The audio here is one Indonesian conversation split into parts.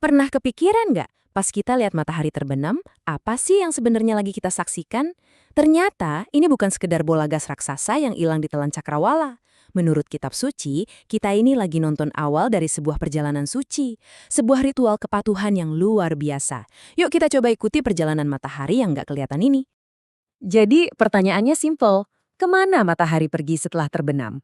Pernah kepikiran nggak, pas kita lihat matahari terbenam, apa sih yang sebenarnya lagi kita saksikan? Ternyata ini bukan sekedar bola gas raksasa yang hilang di telan cakrawala. Menurut kitab suci, kita ini lagi nonton awal dari sebuah perjalanan suci, sebuah ritual kepatuhan yang luar biasa. Yuk kita coba ikuti perjalanan matahari yang nggak kelihatan ini. Jadi pertanyaannya simpel, kemana matahari pergi setelah terbenam?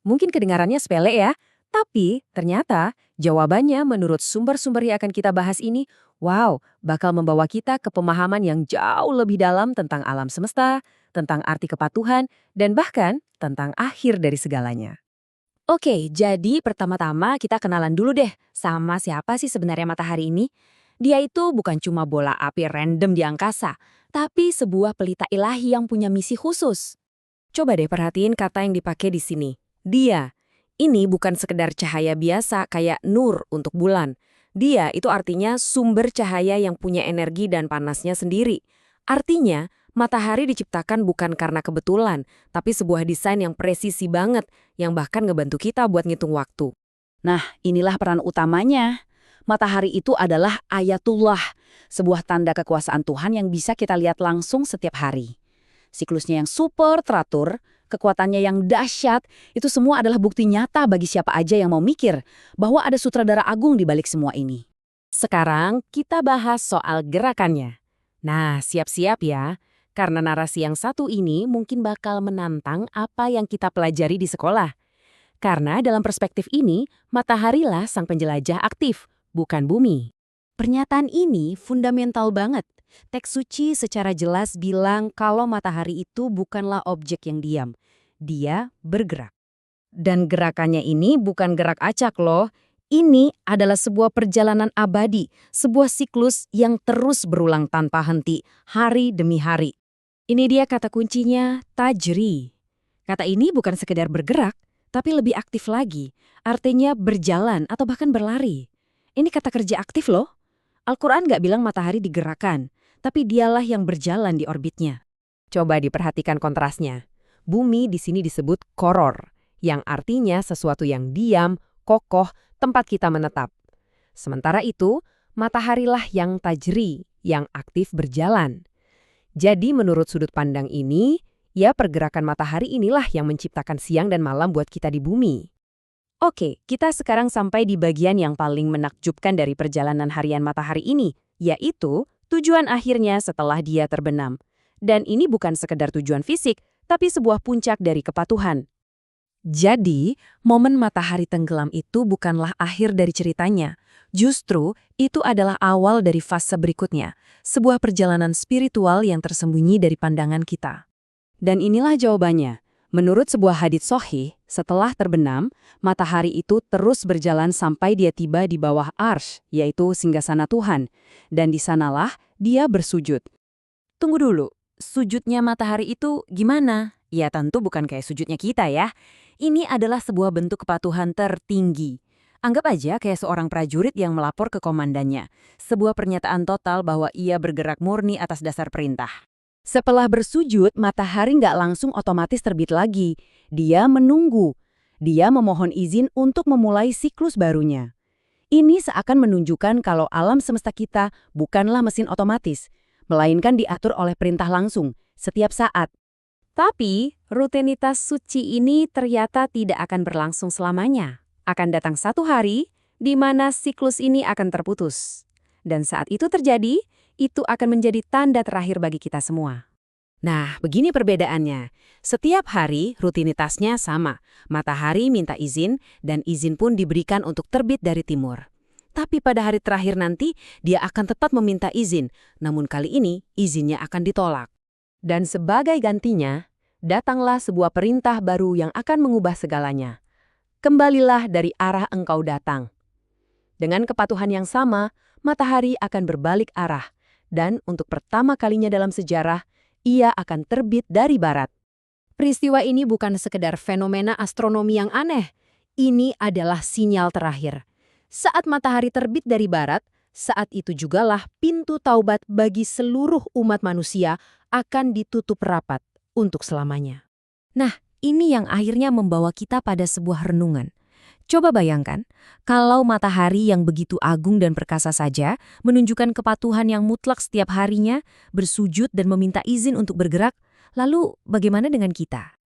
Mungkin kedengarannya sepele ya, tapi ternyata jawabannya menurut sumber-sumber yang akan kita bahas ini, wow, bakal membawa kita ke pemahaman yang jauh lebih dalam tentang alam semesta, tentang arti kepatuhan, dan bahkan tentang akhir dari segalanya. Oke, jadi pertama-tama kita kenalan dulu deh sama siapa sih sebenarnya matahari ini. Dia itu bukan cuma bola api random di angkasa, tapi sebuah pelita ilahi yang punya misi khusus. Coba deh perhatiin kata yang dipakai di sini. Dia. Ini bukan sekedar cahaya biasa kayak nur untuk bulan. Dia itu artinya sumber cahaya yang punya energi dan panasnya sendiri. Artinya, matahari diciptakan bukan karena kebetulan, tapi sebuah desain yang presisi banget, yang bahkan ngebantu kita buat ngitung waktu. Nah, inilah peran utamanya. Matahari itu adalah ayatullah, sebuah tanda kekuasaan Tuhan yang bisa kita lihat langsung setiap hari. Siklusnya yang super teratur, kekuatannya yang dahsyat, itu semua adalah bukti nyata bagi siapa aja yang mau mikir bahwa ada sutradara agung di balik semua ini. Sekarang kita bahas soal gerakannya. Nah, siap-siap ya, karena narasi yang satu ini mungkin bakal menantang apa yang kita pelajari di sekolah. Karena dalam perspektif ini, mataharilah sang penjelajah aktif, bukan bumi. Pernyataan ini fundamental banget. Teks suci secara jelas bilang kalau matahari itu bukanlah objek yang diam. Dia bergerak. Dan gerakannya ini bukan gerak acak loh. Ini adalah sebuah perjalanan abadi, sebuah siklus yang terus berulang tanpa henti, hari demi hari. Ini dia kata kuncinya, tajri. Kata ini bukan sekedar bergerak, tapi lebih aktif lagi. Artinya berjalan atau bahkan berlari. Ini kata kerja aktif loh. Al-Quran nggak bilang matahari digerakkan, tapi dialah yang berjalan di orbitnya. Coba diperhatikan kontrasnya. Bumi di sini disebut koror, yang artinya sesuatu yang diam, kokoh, tempat kita menetap. Sementara itu, mataharilah yang tajri, yang aktif berjalan. Jadi menurut sudut pandang ini, ya pergerakan matahari inilah yang menciptakan siang dan malam buat kita di bumi. Oke, kita sekarang sampai di bagian yang paling menakjubkan dari perjalanan harian matahari ini, yaitu tujuan akhirnya setelah dia terbenam. Dan ini bukan sekedar tujuan fisik, tapi sebuah puncak dari kepatuhan. Jadi, momen matahari tenggelam itu bukanlah akhir dari ceritanya. Justru, itu adalah awal dari fase berikutnya, sebuah perjalanan spiritual yang tersembunyi dari pandangan kita. Dan inilah jawabannya. Menurut sebuah hadits sahih, setelah terbenam, matahari itu terus berjalan sampai dia tiba di bawah arsy, yaitu singgasana Tuhan. Dan di sanalah dia bersujud. Tunggu dulu, sujudnya matahari itu gimana? Ya tentu bukan kayak sujudnya kita ya. Ini adalah sebuah bentuk kepatuhan tertinggi. Anggap aja kayak seorang prajurit yang melapor ke komandannya. Sebuah pernyataan total bahwa ia bergerak murni atas dasar perintah. Setelah bersujud, matahari nggak langsung otomatis terbit lagi. Dia menunggu. Dia memohon izin untuk memulai siklus barunya. Ini seakan menunjukkan kalau alam semesta kita bukanlah mesin otomatis, melainkan diatur oleh perintah langsung, setiap saat. Tapi, rutinitas suci ini ternyata tidak akan berlangsung selamanya. Akan datang satu hari di mana siklus ini akan terputus. Dan saat itu terjadi, itu akan menjadi tanda terakhir bagi kita semua. Nah, begini perbedaannya. Setiap hari rutinitasnya sama. Matahari minta izin dan izin pun diberikan untuk terbit dari timur. Tapi pada hari terakhir nanti, dia akan tetap meminta izin. Namun kali ini, izinnya akan ditolak. Dan sebagai gantinya, datanglah sebuah perintah baru yang akan mengubah segalanya. Kembalilah dari arah engkau datang. Dengan kepatuhan yang sama, matahari akan berbalik arah. Dan untuk pertama kalinya dalam sejarah, ia akan terbit dari barat. Peristiwa ini bukan sekedar fenomena astronomi yang aneh. Ini adalah sinyal terakhir. Saat matahari terbit dari barat, saat itu jugalah pintu taubat bagi seluruh umat manusia akan ditutup rapat untuk selamanya. Nah, ini yang akhirnya membawa kita pada sebuah renungan. Coba bayangkan, kalau matahari yang begitu agung dan perkasa saja menunjukkan kepatuhan yang mutlak setiap harinya, bersujud dan meminta izin untuk bergerak, lalu bagaimana dengan kita?